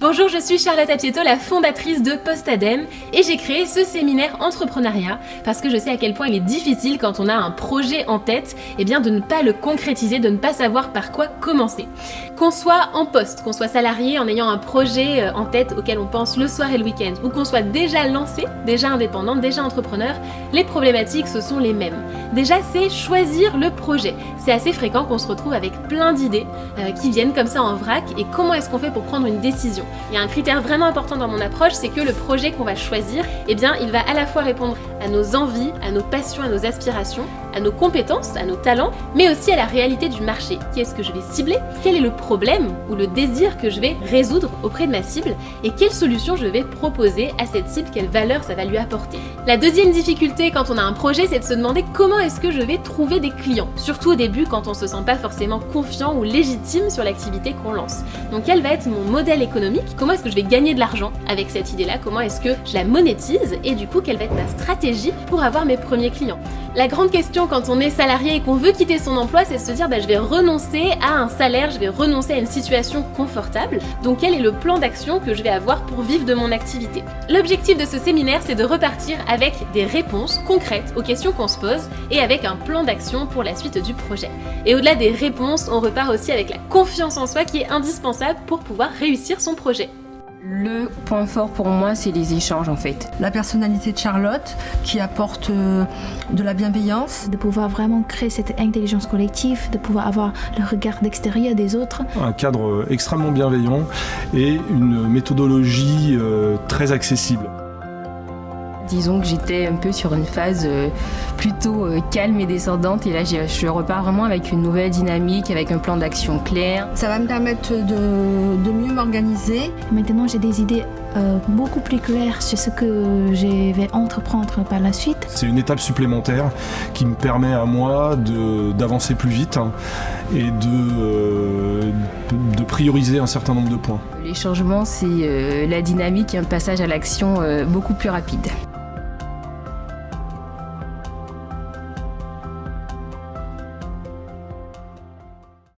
Bonjour, je suis Charlotte Apieto, la fondatrice de Postadem, et j'ai créé ce séminaire entrepreneuriat parce que je sais à quel point il est difficile quand on a un projet en tête, de ne pas le concrétiser, de ne pas savoir par quoi commencer. Qu'on soit en poste, qu'on soit salarié en ayant un projet en tête auquel on pense le soir et le week-end, ou qu'on soit déjà lancé, déjà indépendant, déjà entrepreneur, les problématiques ce sont les mêmes. Déjà, c'est choisir le projet. C'est assez fréquent qu'on se retrouve avec plein d'idées qui viennent comme ça en vrac, et comment est-ce qu'on fait pour prendre une décision ? Il y a un critère vraiment important dans mon approche, c'est que le projet qu'on va choisir, il va à la fois répondre à nos envies, à nos passions, à nos aspirations, à nos compétences, à nos talents, mais aussi à la réalité du marché. Qui est-ce que je vais cibler ? Quel est le problème ou le désir que je vais résoudre auprès de ma cible ? Et quelle solution je vais proposer à cette cible ? Quelle valeur ça va lui apporter ? La deuxième difficulté quand on a un projet, c'est de se demander comment est-ce que je vais trouver des clients ? Surtout au début, quand on se sent pas forcément confiant ou légitime sur l'activité qu'on lance. Donc quel va être mon modèle économique ? Comment est-ce que je vais gagner de l'argent avec cette idée-là ? Comment est-ce que je la monétise ? Et du coup, quelle va être ma stratégie pour avoir mes premiers clients ? La grande question quand on est salarié et qu'on veut quitter son emploi, c'est de se dire je vais renoncer à un salaire, je vais renoncer à une situation confortable. Donc quel est le plan d'action que je vais avoir pour vivre de mon activité ? L'objectif de ce séminaire, c'est de repartir avec des réponses concrètes aux questions qu'on se pose et avec un plan d'action pour la suite du projet. Et au-delà des réponses, on repart aussi avec la confiance en soi qui est indispensable pour pouvoir réussir son projet. Le point fort pour moi, c'est les échanges en fait. La personnalité de Charlotte qui apporte de la bienveillance. De pouvoir vraiment créer cette intelligence collective, de pouvoir avoir le regard d'extérieur des autres. Un cadre extrêmement bienveillant et une méthodologie très accessible. Disons que j'étais un peu sur une phase plutôt calme et descendante, et là je repars vraiment avec une nouvelle dynamique, avec un plan d'action clair. Ça va me permettre de mieux m'organiser. Maintenant j'ai des idées beaucoup plus claires sur ce que je vais entreprendre par la suite. C'est une étape supplémentaire qui me permet à moi d'avancer plus vite et de prioriser un certain nombre de points. Les changements, c'est la dynamique et un passage à l'action beaucoup plus rapide.